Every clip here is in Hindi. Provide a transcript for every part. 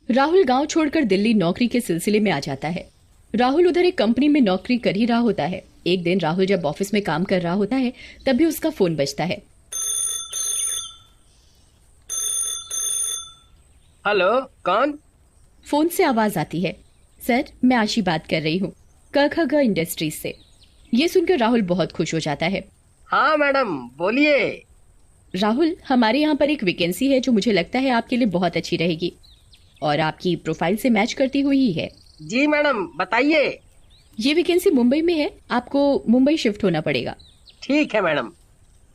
राहुल गांव छोड़कर दिल्ली नौकरी के सिलसिले में आ जाता है। राहुल उधर एक कंपनी में नौकरी कर ही रहा होता है। एक दिन राहुल जब ऑफिस में काम कर रहा होता है तभी उसका फोन बजता है। हेलो, कौन? फोन से आवाज आती है, सर मैं आशी बात कर रही हूँ, क इंडस्ट्रीज से। ये सुनकर राहुल बहुत खुश हो जाता है। हाँ मैडम, बोलिए। राहुल, हमारे यहाँ पर एक वैकेंसी है जो मुझे लगता है आपके लिए बहुत अच्छी रहेगी और आपकी प्रोफाइल से मैच करती हुई ही है। जी मैडम, बताइए। ये वैकेंसी मुंबई में है, आपको मुंबई शिफ्ट होना पड़ेगा। ठीक है मैडम।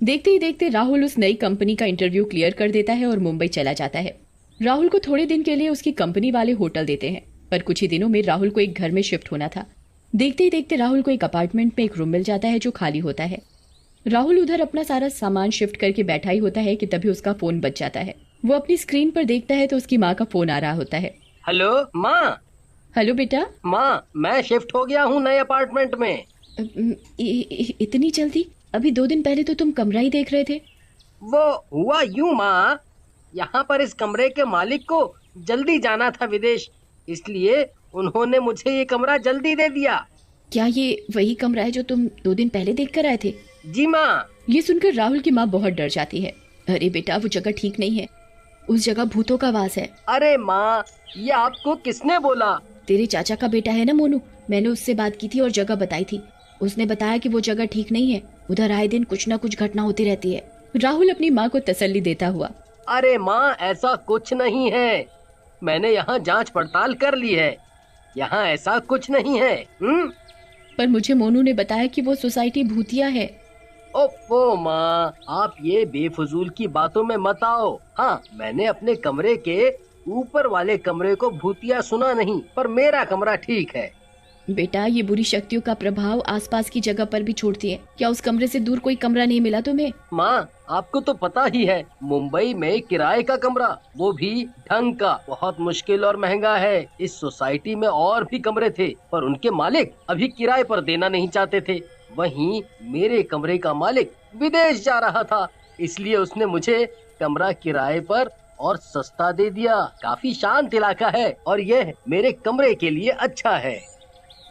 देखते ही देखते राहुल उस नई कंपनी का इंटरव्यू क्लियर कर देता है और मुंबई चला जाता है। राहुल को थोड़े दिन के लिए उसकी कंपनी वाले होटल देते हैं, पर कुछ ही दिनों में राहुल को एक घर में शिफ्ट होना था। देखते ही देखते राहुल को एक अपार्टमेंट में एक रूम मिल जाता है जो खाली होता है। राहुल उधर अपना सारा सामान शिफ्ट करके बैठा ही होता है कि तभी उसका फोन बज जाता है। वो अपनी स्क्रीन पर देखता है तो उसकी माँ का फोन आ रहा होता है। हेलो माँ। हेलो बेटा। माँ, मैं शिफ्ट हो गया हूँ नए अपार्टमेंट में। इतनी जल्दी? अभी 2 दिन पहले तो तुम कमरा ही देख रहे थे। वो हुआ यूँ माँ, यहाँ पर इस कमरे के मालिक को जल्दी जाना था विदेश, इसलिए उन्होंने मुझे ये कमरा जल्दी दे दिया। क्या ये वही कमरा है जो तुम 2 दिन पहले देख कर आए थे? जी माँ। ये सुनकर राहुल की माँ बहुत डर जाती है। अरे बेटा, वो जगह ठीक नहीं है, उस जगह भूतों का वास है। अरे माँ, ये आपको किसने बोला? तेरे चाचा का बेटा है ना मोनू, मैंने उससे बात की थी और जगह बताई थी। उसने बताया कि वो जगह ठीक नहीं है, उधर आए दिन कुछ न कुछ घटना होती रहती है। राहुल अपनी माँ को तसल्ली देता हुआ। अरे माँ, ऐसा कुछ नहीं है, मैंने यहाँ जांच पड़ताल कर ली है, यहाँ ऐसा कुछ नहीं है। पर मुझे मोनू ने बताया कि वो सोसाइटी भूतिया है। ओफो माँ, आप ये बेफजूल की बातों में मत आओ। हाँ, मैंने अपने कमरे के ऊपर वाले कमरे को भूतिया सुना नहीं, पर मेरा कमरा ठीक है। बेटा, ये बुरी शक्तियों का प्रभाव आसपास की जगह पर भी छोड़ती है। क्या उस कमरे से दूर कोई कमरा नहीं मिला तुम्हें? माँ, आपको तो पता ही है, मुंबई में किराए का कमरा, वो भी ढंग का, बहुत मुश्किल और महंगा है। इस सोसाइटी में और भी कमरे थे, पर उनके मालिक अभी किराए पर देना नहीं चाहते थे। वहीं मेरे कमरे का मालिक विदेश जा रहा था, इसलिए उसने मुझे कमरा किराए पर और सस्ता दे दिया। काफी शांत इलाका है और यह मेरे कमरे के लिए अच्छा है।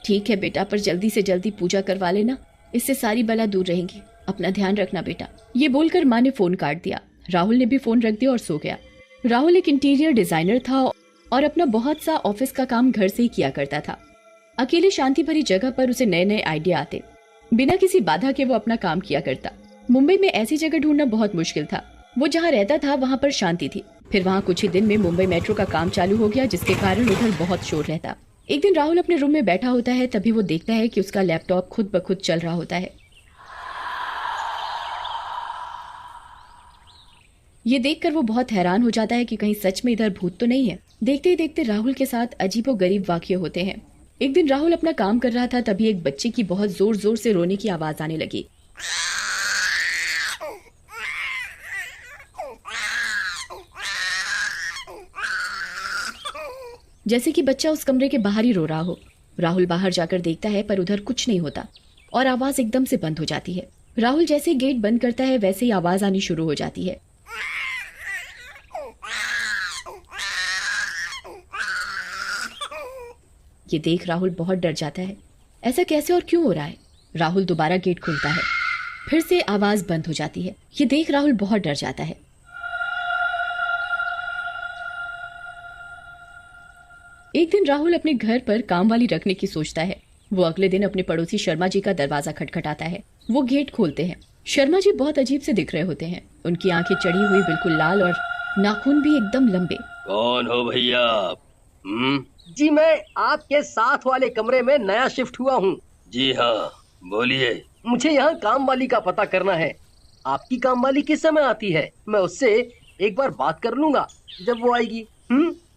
ठीक है बेटा, पर जल्दी से जल्दी पूजा करवा लेना, इससे सारी बला दूर रहेंगी। अपना ध्यान रखना बेटा। ये बोलकर माँ ने फोन काट दिया। राहुल ने भी फोन रख दिया और सो गया। राहुल एक इंटीरियर डिजाइनर था और अपना बहुत सा ऑफिस का काम घर से ही किया करता था। अकेले शांति भरी जगह पर उसे नए नए आइडिया आते, बिना किसी बाधा के वो अपना काम किया करता। मुंबई में ऐसी जगह ढूंढना बहुत मुश्किल था। वो जहाँ रहता था वहाँ पर शांति थी। फिर वहाँ कुछ ही दिन में मुंबई मेट्रो का काम चालू हो गया, जिसके कारण उधर बहुत शोर रहता। एक दिन राहुल अपने रूम में बैठा होता है, तभी वो देखता है कि उसका लैपटॉप खुद ब खुद चल रहा होता है। ये देखकर वो बहुत हैरान हो जाता है कि कहीं सच में इधर भूत तो नहीं है। देखते ही देखते राहुल के साथ अजीबोगरीब वाकये होते हैं। एक दिन राहुल अपना काम कर रहा था, तभी एक बच्चे की बहुत जोर जोर से रोने की आवाज आने लगी। जैसे कि बच्चा उस कमरे के बाहर ही रो रहा हो। राहुल बाहर जाकर देखता है, पर उधर कुछ नहीं होता और आवाज एकदम से बंद हो जाती है। राहुल जैसे ही गेट बंद करता है वैसे ही आवाज आनी शुरू हो जाती है। ये देख राहुल बहुत डर जाता है। ऐसा कैसे और क्यों हो रहा है? राहुल दोबारा गेट खोलता है, फिर से आवाज बंद हो जाती है। ये देख राहुल बहुत डर जाता है। एक दिन राहुल अपने घर पर काम वाली रखने की सोचता है। वो अगले दिन अपने पड़ोसी शर्मा जी का दरवाजा खटखटाता है। वो गेट खोलते हैं। शर्मा जी बहुत अजीब से दिख रहे होते हैं। उनकी आंखें चढ़ी हुई, बिल्कुल लाल, और नाखून भी एकदम लंबे। कौन हो भैया आप? जी, मैं आपके साथ वाले कमरे में नया शिफ्ट हुआ हूँ। जी हाँ, बोलिए। मुझे यहाँ काम वाली का पता करना है। आपकी काम वाली किस समय आती है? मैं उससे एक बार बात कर लूंगा जब वो आएगी।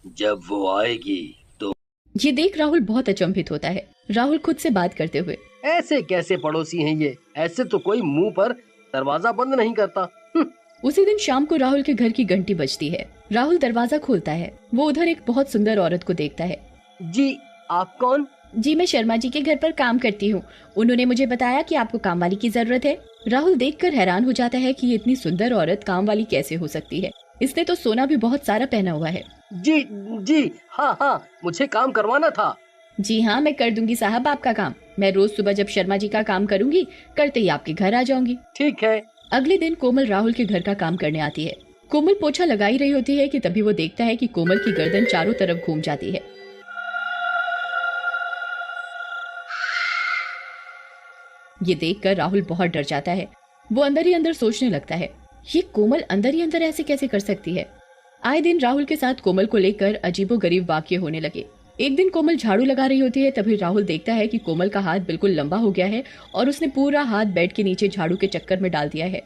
जब वो आएगी तो। ये देख राहुल बहुत अचंभित होता है। राहुल खुद से बात करते हुए, ऐसे कैसे पड़ोसी हैं ये? ऐसे तो कोई मुंह पर दरवाजा बंद नहीं करता। उसी दिन शाम को राहुल के घर की घंटी बजती है। राहुल दरवाजा खोलता है। वो उधर एक बहुत सुंदर औरत को देखता है। जी, आप कौन? जी, मैं शर्मा जी के घर पर काम करती हूँ। उन्होंने मुझे बताया कि आपको काम वाली की जरूरत है। राहुल देखकर हैरान हो जाता है कि ये इतनी सुंदर औरत काम वाली कैसे हो सकती है। इसने तो सोना भी बहुत सारा पहना हुआ है। जी जी, हाँ हाँ, मुझे काम करवाना था। जी हाँ, मैं कर दूंगी साहब आपका काम। मैं रोज सुबह जब शर्मा जी का काम करूंगी, करते ही आपके घर आ जाऊंगी। ठीक है। अगले दिन कोमल राहुल के घर का काम करने आती है। कोमल पोछा लगा ही रही होती है कि तभी वो देखता है कि कोमल की गर्दन चारों तरफ घूम जाती है। ये देखकर राहुल बहुत डर जाता है। वो अंदर ही अंदर सोचने लगता है, ये कोमल अंदर ही अंदर ऐसे कैसे कर सकती है। आए दिन राहुल के साथ कोमल को लेकर अजीबोगरीब वाक्य होने लगे। एक दिन कोमल झाड़ू लगा रही होती है, तभी राहुल देखता है कि कोमल का हाथ बिल्कुल लंबा हो गया है और उसने पूरा हाथ बेड के नीचे झाड़ू के चक्कर में डाल दिया है।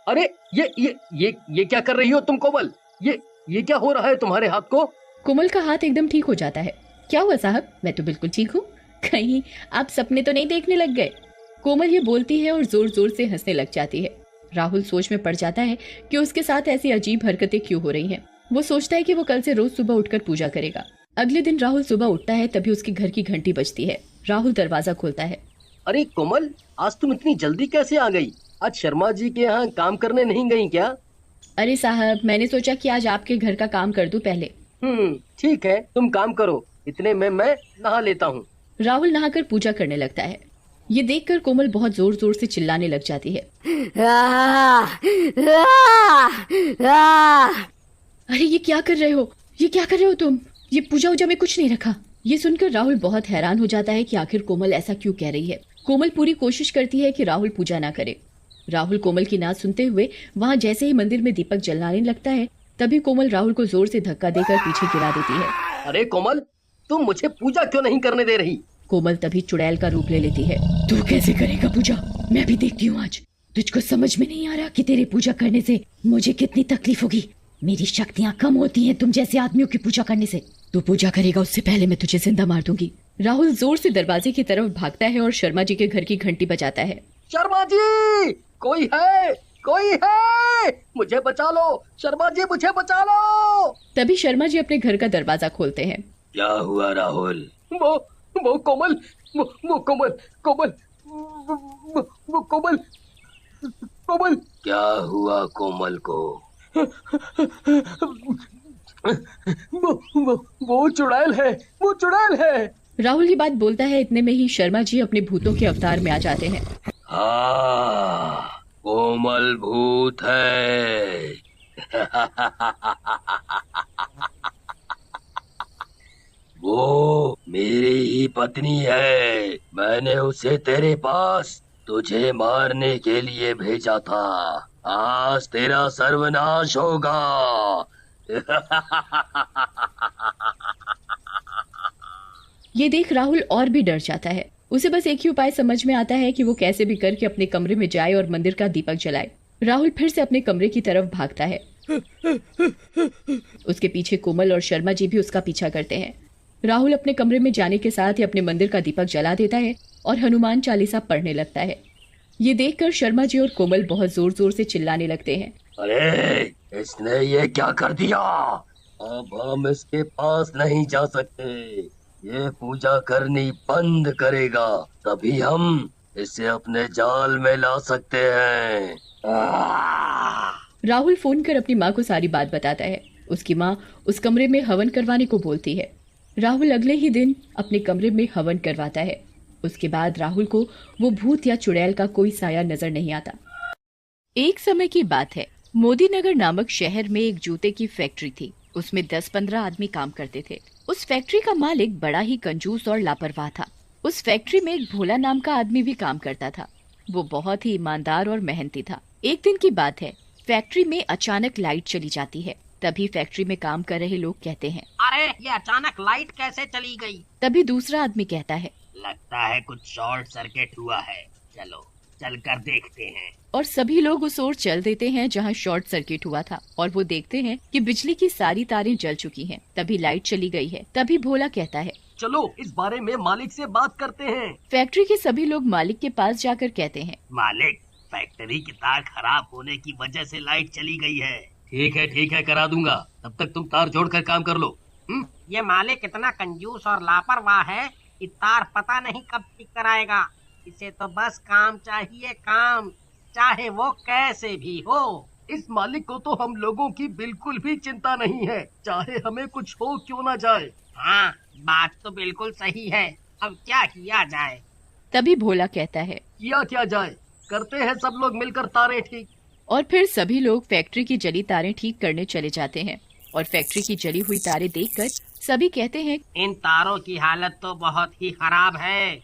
अरे ये क्या कर रही हो तुम कोमल? ये क्या हो रहा है तुम्हारे हाथ को? कोमल का हाथ एकदम ठीक हो जाता है। क्या हुआ साहब, मैं तो बिल्कुल ठीक हूँ। कहीं आप सपने तो नहीं देखने लग गए? कोमल ये बोलती है और जोर जोर से हंसने लग जाती है। राहुल सोच में पड़ जाता है कि उसके साथ ऐसी अजीब हरकतें क्यों हो रही हैं। वो सोचता है कि वो कल से रोज सुबह उठकर पूजा करेगा। अगले दिन राहुल सुबह उठता है, तभी उसके घर की घंटी बजती है। राहुल दरवाजा खोलता है। अरे कोमल, आज तुम इतनी जल्दी कैसे आ गई? आज शर्मा जी के यहाँ काम करने नहीं गई क्या? अरे साहब, मैंने सोचा कि आज आपके घर का काम कर दूं पहले। ठीक है, तुम काम करो, इतने में मैं नहा लेता हूँ। राहुल नहाकर पूजा करने लगता है। ये देखकर कोमल बहुत जोर जोर से चिल्लाने लग जाती है। अरे ये क्या कर रहे हो, ये क्या कर रहे हो तुम? ये पूजा वूजा में कुछ नहीं रखा। ये सुनकर राहुल बहुत हैरान हो जाता है कि आखिर कोमल ऐसा क्यों कह रही है। कोमल पूरी कोशिश करती है कि राहुल पूजा ना करे। राहुल कोमल की ना सुनते हुए वहाँ जैसे ही मंदिर में दीपक जलाने लगता है, तभी कोमल राहुल को जोर से धक्का देकर पीछे गिरा देती है। अरे कोमल, तुम मुझे पूजा क्यों नहीं करने दे रही? कोमल तभी चुड़ैल का रूप ले लेती है। तू कैसे करेगा पूजा, मैं भी देखती हूँ आज। तुझको समझ में नहीं आ रहा कि तेरे पूजा करने से मुझे कितनी तकलीफ होगी। मेरी शक्तियाँ कम होती हैं तुम जैसे आदमियों की पूजा करने से। तू पूजा करेगा उससे पहले मैं तुझे जिंदा मार दूंगी। राहुल जोर से दरवाजे की तरफ भागता है और शर्मा जी के घर की घंटी बजाता है। शर्मा जी, कोई है, कोई है, मुझे बचा लो। शर्मा जी, मुझे बचा लो। तभी शर्मा जी अपने घर का दरवाजा खोलते हैं। क्या हुआ राहुल? वो कोमल, वो कोमल, कोमल, वो कोमल, कोमल। क्या हुआ कोमल को? वो चुड़ैल है, वो चुड़ैल है। राहुल ये बात बोलता है, इतने में ही शर्मा जी अपने भूतों के अवतार में आ जाते हैं। हाँ, कोमल भूत है। वो मेरी ही पत्नी है। मैंने उसे तेरे पास तुझे मारने के लिए भेजा था। आज तेरा सर्वनाश होगा। ये देख राहुल और भी डर जाता है। उसे बस एक ही उपाय समझ में आता है कि वो कैसे भी करके अपने कमरे में जाए और मंदिर का दीपक जलाए। राहुल फिर से अपने कमरे की तरफ भागता है। उसके पीछे कोमल और शर्मा जी भी उसका पीछा करते हैं। राहुल अपने कमरे में जाने के साथ ही अपने मंदिर का दीपक जला देता है और हनुमान चालीसा पढ़ने लगता है। ये देखकर शर्मा जी और कोमल बहुत जोर जोर से चिल्लाने लगते हैं। अरे, इसने ये क्या कर दिया? अब हम इसके पास नहीं जा सकते। ये पूजा करनी बंद करेगा, तभी हम इसे अपने जाल में ला सकते हैं। राहुल फोन कर अपनी माँ को सारी बात बताता है। उसकी माँ उस कमरे में हवन करवाने को बोलती है। राहुल अगले ही दिन अपने कमरे में हवन करवाता है। उसके बाद राहुल को वो भूत या चुड़ैल का कोई साया नजर नहीं आता। एक समय की बात है, मोदी नगर नामक शहर में एक जूते की फैक्ट्री थी। उसमें 10-15 आदमी काम करते थे। उस फैक्ट्री का मालिक बड़ा ही कंजूस और लापरवाह था। उस फैक्ट्री में एक भोला नाम का आदमी भी काम करता था। वो बहुत ही ईमानदार और मेहनती था। एक दिन की बात है, फैक्ट्री में अचानक लाइट चली जाती है। तभी फैक्ट्री में काम कर रहे लोग कहते हैं, अरे ये अचानक लाइट कैसे चली गई? तभी दूसरा आदमी कहता है, लगता है कुछ शॉर्ट सर्किट हुआ है, चलो चल कर देखते हैं। और सभी लोग उस ओर चल देते हैं जहां शॉर्ट सर्किट हुआ था और वो देखते हैं कि बिजली की सारी तारें जल चुकी हैं। तभी लाइट चली गई है। तभी भोला कहता है, चलो इस बारे में मालिक से बात करते हैं। फैक्ट्री के सभी लोग मालिक के पास जाकर कहते हैं, मालिक, फैक्ट्री की तार खराब होने की वजह से लाइट चली गई है। ठीक है, करा दूंगा। तब तक तुम तार जोड़कर काम कर लो। ये मालिक इतना कंजूस और लापरवाह है कि तार पता नहीं कब ठीक कराएगा। इसे तो बस काम चाहिए, काम, चाहे वो कैसे भी हो। इस मालिक को तो हम लोगों की बिल्कुल भी चिंता नहीं है, चाहे हमें कुछ हो क्यों ना जाए। हाँ, बात तो बिल्कुल सही है। अब क्या किया जाए? तभी भोला कहता है। किया क्या जाए, करते हैं सब लोग मिलकर तारे ठीक। और फिर सभी लोग फैक्ट्री की जली तारें ठीक करने चले जाते हैं और फैक्ट्री की जली हुई तारें देखकर सभी कहते हैं। इन तारों की हालत तो बहुत ही खराब है,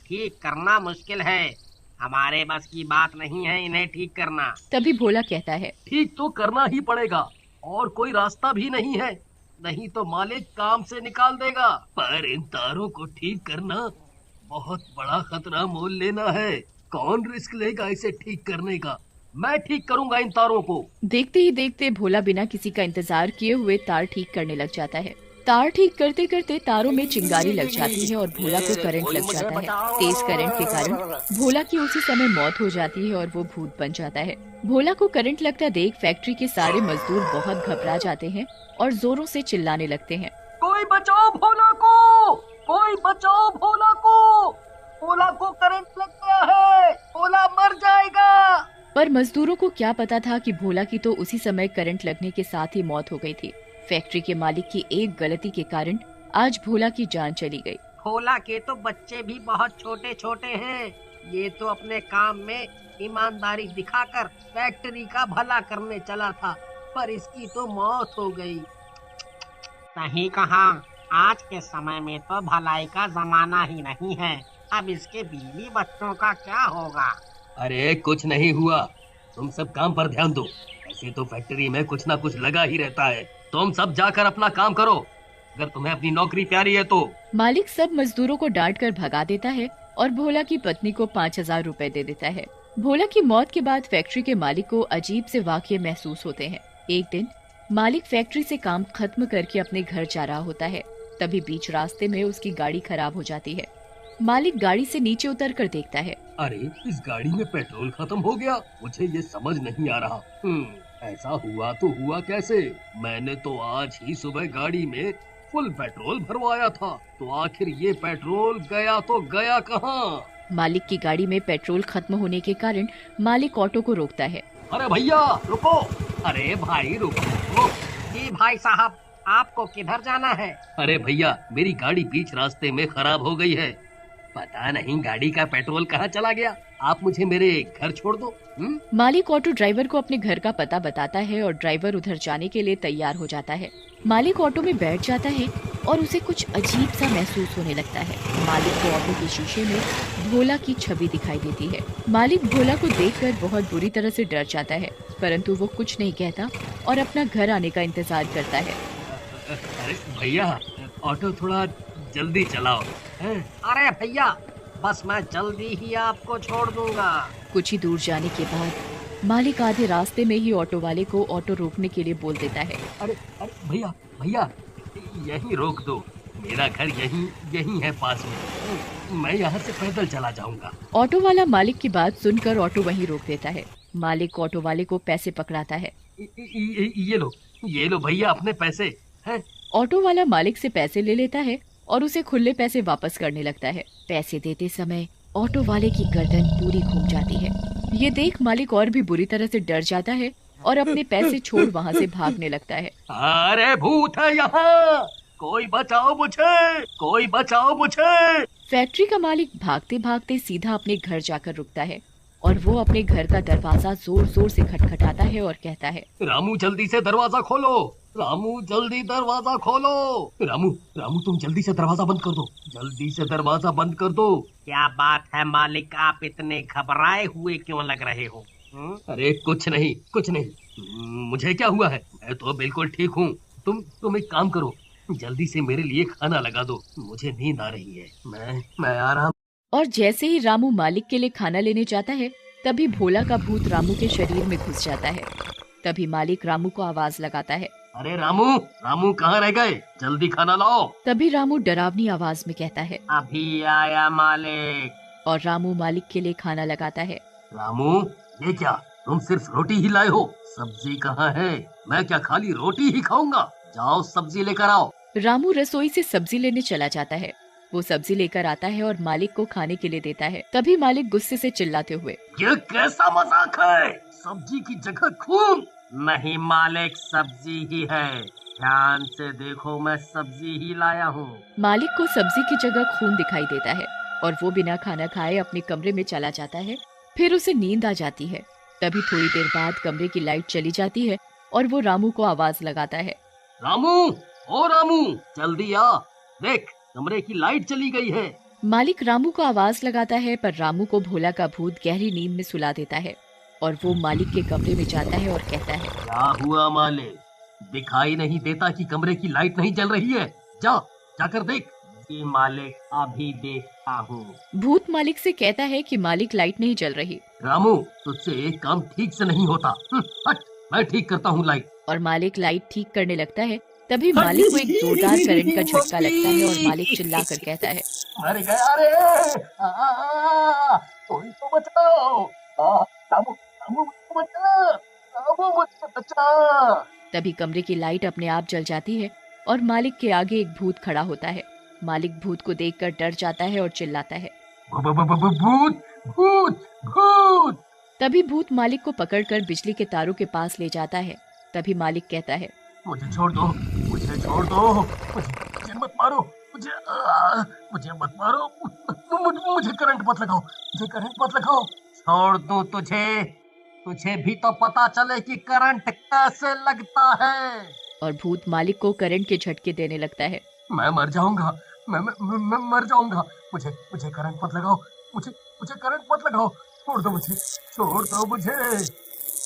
ठीक करना मुश्किल है। हमारे बस की बात नहीं है इन्हें ठीक करना। तभी भोला कहता है। ठीक तो करना ही पड़ेगा, और कोई रास्ता भी नहीं है, नहीं तो मालिक काम से निकाल देगा। पर इन तारों को ठीक करना बहुत बड़ा खतरा मोल लेना है। कौन रिस्क लेगा इसे ठीक करने का? मैं ठीक करूंगा इन तारों को। देखते ही देखते भोला बिना किसी का इंतजार किए हुए तार ठीक करने लग जाता है। तार ठीक करते करते तारों में चिंगारी लग जाती है और भोला को करंट लग जाता है। तेज करंट के कारण भोला की उसी समय मौत हो जाती है और वो भूत बन जाता है। भोला को करंट लगता देख फैक्ट्री के सारे मजदूर बहुत घबरा जाते हैं और जोरों से चिल्लाने लगते हैं। कोई बचाओ भोला को, कोई बचाओ भोला को, भोला को करंट लग गया है, भोला मर जाएगा। पर मजदूरों को क्या पता था कि भोला की तो उसी समय करंट लगने के साथ ही मौत हो गई थी। फैक्ट्री के मालिक की एक गलती के कारण आज भोला की जान चली गई। भोला के तो बच्चे भी बहुत छोटे छोटे हैं। ये तो अपने काम में ईमानदारी दिखाकर फैक्ट्री का भला करने चला था, पर इसकी तो मौत हो गई। सही कहा, आज के समय में तो भलाई का जमाना ही नहीं है। अब इसके बीवी बच्चों का क्या होगा? अरे कुछ नहीं हुआ, तुम सब काम पर ध्यान दो। ऐसे तो फैक्ट्री में कुछ ना कुछ लगा ही रहता है। तुम सब जाकर अपना काम करो, अगर तुम्हें अपनी नौकरी प्यारी है तो। मालिक सब मजदूरों को डांट कर भगा देता है और भोला की पत्नी को 5,000 रुपए दे देता है। भोला की मौत के बाद फैक्ट्री के मालिक को अजीब से वाक़ये महसूस होते हैं। एक दिन मालिक फैक्ट्री से काम खत्म करके अपने घर जा रहा होता है, तभी बीच रास्ते में उसकी गाड़ी खराब हो जाती है। मालिक गाड़ी से नीचे उतर कर देखता है। अरे इस गाड़ी में पेट्रोल खत्म हो गया, मुझे ये समझ नहीं आ रहा। ऐसा हुआ तो हुआ कैसे? मैंने तो आज ही सुबह गाड़ी में फुल पेट्रोल भरवाया था, तो आखिर ये पेट्रोल गया तो गया कहाँ? मालिक की गाड़ी में पेट्रोल खत्म होने के कारण मालिक ऑटो को रोकता है। अरे भैया रुको, अरे भाई रुको। जी भाई साहब, आपको किधर जाना है? अरे भैया मेरी गाड़ी बीच रास्ते में खराब हो गई है, पता नहीं गाड़ी का पेट्रोल कहाँ चला गया, आप मुझे मेरे घर छोड़ दो। मालिक ऑटो ड्राइवर को अपने घर का पता बताता है और ड्राइवर उधर जाने के लिए तैयार हो जाता है। मालिक ऑटो में बैठ जाता है और उसे कुछ अजीब सा महसूस होने लगता है। मालिक को ऑटो के शीशे में भोला की छवि दिखाई देती है। मालिक भोला को देखकर बहुत बुरी तरह से डर जाता है, परंतु वो कुछ नहीं कहता और अपना घर आने का इंतजार करता है। अरे भैया ऑटो थोड़ा जल्दी चलाओ। अरे भैया, बस मैं जल्दी ही आपको छोड़ दूंगा। कुछ ही दूर जाने के बाद मालिक आधे रास्ते में ही ऑटो वाले को ऑटो रोकने के लिए बोल देता है। अरे अरे भैया भैया यहीं रोक दो, मेरा घर यहीं है पास में, मैं यहाँ से पैदल चला जाऊंगा। ऑटो वाला मालिक की बात सुनकर ऑटो वहीं रोक देता है। मालिक ऑटो वाले को पैसे पकड़ाता है। ये लो भैया अपने पैसे हैं। ऑटो वाला मालिक से पैसे ले लेता है और उसे खुले पैसे वापस करने लगता है। पैसे देते समय ऑटो वाले की गर्दन पूरी घूम जाती है। ये देख मालिक और भी बुरी तरह से डर जाता है और अपने पैसे छोड़ वहाँ से भागने लगता है। अरे भूत है यहाँ, कोई बचाओ मुझे, कोई बचाओ मुझे। फैक्ट्री का मालिक भागते भागते सीधा अपने घर जाकर रुकता है और वो अपने घर का दरवाजा जोर जोर से खटखटाता है और कहता है, रामू जल्दी से दरवाजा खोलो, रामू जल्दी दरवाजा खोलो। रामू रामू तुम जल्दी से दरवाजा बंद कर दो, जल्दी से दरवाजा बंद कर दो। क्या बात है मालिक, आप इतने घबराए हुए क्यों लग रहे हो? अरे कुछ नहीं, मुझे क्या हुआ है, मैं तो बिल्कुल ठीक हूँ। तुम एक काम करो, जल्दी से मेरे लिए खाना लगा दो, मुझे नींद आ रही है, मैं आराम। और जैसे ही रामू मालिक के लिए खाना लेने जाता है, तभी भोला का भूत रामू के शरीर में घुस जाता है। तभी मालिक रामू को आवाज लगाता है, अरे रामू कहाँ रह गए, जल्दी खाना लाओ। तभी रामू डरावनी आवाज में कहता है, अभी आया मालिक। और रामू मालिक के लिए खाना लगाता है। रामू ये क्या, तुम सिर्फ रोटी ही लाए हो, सब्जी कहाँ है? मैं क्या खाली रोटी ही खाऊंगा, जाओ सब्जी लेकर आओ। रामू रसोई से सब्जी लेने चला जाता है। वो सब्जी लेकर आता है और मालिक को खाने के लिए देता है। तभी मालिक गुस्से से चिल्लाते हुए, ये कैसा मजाक है, सब्जी की जगह खून। नहीं मालिक, सब्जी ही है। ध्यान से देखो, मैं सब्जी ही लाया हूँ। मालिक को सब्जी की जगह खून दिखाई देता है और वो बिना खाना खाए अपने कमरे में चला जाता है। फिर उसे नींद आ जाती है। तभी थोड़ी देर बाद कमरे की लाइट चली जाती है और वो रामू को आवाज लगाता है। रामू, ओ रामू, जल्दी आ, देख कमरे की लाइट चली गई है। मालिक रामू को आवाज लगाता है, पर रामू को भोला का भूत गहरी नींद में सुला देता है और वो मालिक के कमरे में जाता है और कहता है, क्या हुआ मालिक? दिखाई नहीं देता कि कमरे की लाइट नहीं जल रही है? जाकर देख। जी मालिक, अभी देखता हूँ। भूत मालिक से कहता है कि मालिक लाइट नहीं जल रही रामू, तुझसे एक काम ठीक से नहीं होता। हट, मैं ठीक करता हूँ लाइट। और मालिक लाइट ठीक करने लगता है। तभी मालिक को एक जोरदार करंट का झटका लगता है और मालिक चिल्लाकर कहता है, मर गया रे! कोई तो बचाओ! रामू, रामू मुझको बचा! रामू मुझको बचा! तभी कमरे की लाइट अपने आप जल जाती है और मालिक के आगे एक भूत खड़ा होता है। मालिक भूत को देखकर डर जाता है और चिल्लाता है, भूत! भूत! भूत! तभी भूत मालिक को पकड़कर बिजली के तारों के पास ले जाता है। तभी मालिक कहता है, मुझे छोड़ दो, मुझे छोड़ दो, मुझे मत मारो, मुझे मत मारो, मुझे करंट मत लगाओ, मुझे करंट मत लगाओ। छोड़ दूं तुझे भी तो पता चले कि करंट कैसे लगता है। और भूत मालिक को करंट के झटके देने लगता है। मैं मर जाऊंगा, मैं मर जाऊंगा। मुझे करंट मत लगाओ, मुझे करंट मत लगाओ, छोड़ दो मुझे।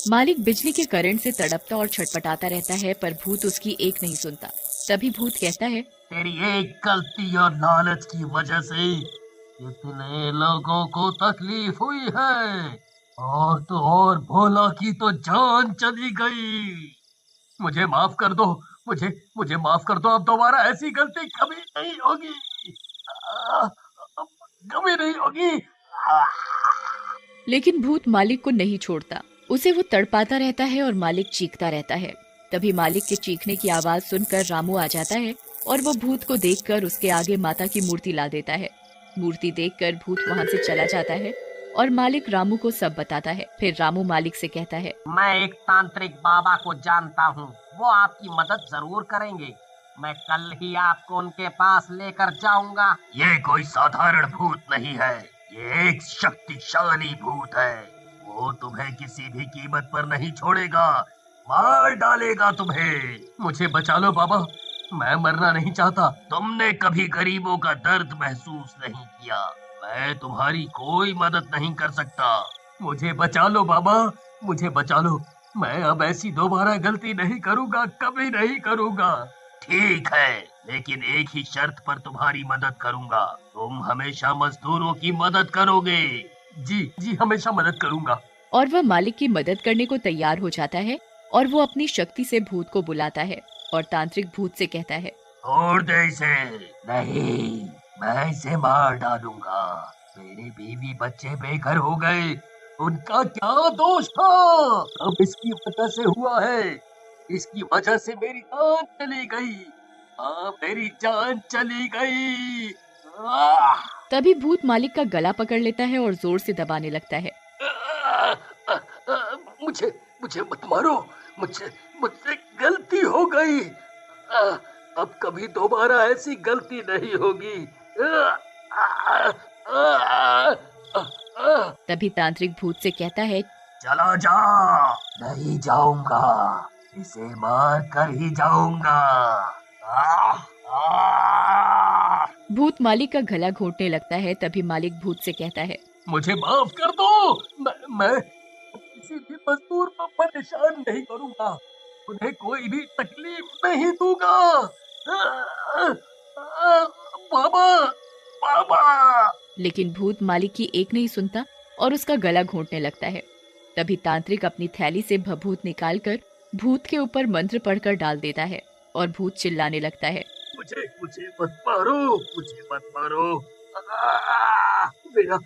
मालिक बिजली के करंट से तड़पता और छटपटाता रहता है, पर भूत उसकी एक नहीं सुनता। तभी भूत कहता है, तेरी एक गलती और लालच की वजह से कितने लोगों को तकलीफ हुई है, और भोला की तो जान चली गई। मुझे माफ कर दो, मुझे माफ कर दो। अब दोबारा ऐसी गलती कभी नहीं होगी, कभी नहीं होगी। लेकिन भूत मालिक को नहीं छोड़ता। उसे वो तड़पाता रहता है और मालिक चीखता रहता है। तभी मालिक के चीखने की आवाज सुनकर रामू आ जाता है और वो भूत को देखकर उसके आगे माता की मूर्ति ला देता है। मूर्ति देखकर भूत वहाँ से चला जाता है और मालिक रामू को सब बताता है। फिर रामू मालिक से कहता है, मैं एक तांत्रिक बाबा को जानता हूँ, वो आपकी मदद जरूर करेंगे। मैं कल ही आपको उनके पास लेकर जाऊंगा। ये कोई साधारण भूत नहीं है, ये एक शक्तिशाली भूत है। वो तुम्हें किसी भी कीमत पर नहीं छोड़ेगा, मार डालेगा तुम्हें। मुझे बचा लो बाबा, मैं मरना नहीं चाहता। तुमने कभी गरीबों का दर्द महसूस नहीं किया, मैं तुम्हारी कोई मदद नहीं कर सकता। मुझे बचा लो बाबा, मुझे बचा लो। मैं अब ऐसी दोबारा गलती नहीं करूंगा, कभी नहीं करूंगा। ठीक है, लेकिन एक ही शर्त पर तुम्हारी मदद करूंगा। तुम हमेशा मजदूरों की मदद करोगे। जी हमेशा मदद करूंगा। और वह मालिक की मदद करने को तैयार हो जाता है और वो अपनी शक्ति से भूत को बुलाता है और तांत्रिक भूत से कहता है, छोड़ दे इसे। नहीं, मैं इसे मार डालूंगा। मेरे बीवी बच्चे बेघर हो गए, उनका क्या दोष था? अब इसकी वजह से हुआ है, इसकी वजह से मेरी जान चली गई। मेरी जान चली गई। तभी भूत मालिक का गला पकड़ लेता है और जोर से दबाने लगता है। मुझे मत मारो, मुझसे गलती हो गई। अब कभी दोबारा ऐसी गलती नहीं होगी। तभी तांत्रिक भूत से कहता है, चला जा। नहीं जाऊंगा, इसे मार कर ही जाऊंगा। भूत मालिक का गला घोंटने लगता है। तभी मालिक भूत से कहता है, मुझे माफ कर दो। मैं किसी भी मजदूर को परेशान नहीं करूंगा, उन्हें कोई भी तकलीफ नहीं दूंगा। बाबा। लेकिन भूत मालिक की एक नहीं सुनता और उसका गला घोंटने लगता है। तभी तांत्रिक अपनी थैली से भभूत निकालकर भूत के ऊपर मंत्र पढ़कर डाल देता है और भूत चिल्लाने लगता है, मुझे मत मारो, मुझे मत मारो। मेरा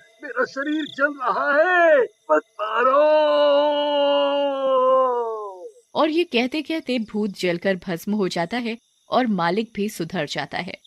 शरीर जल रहा है, मत मारो। और ये कहते कहते भूत जलकर भस्म हो जाता है और मालिक भी सुधर जाता है।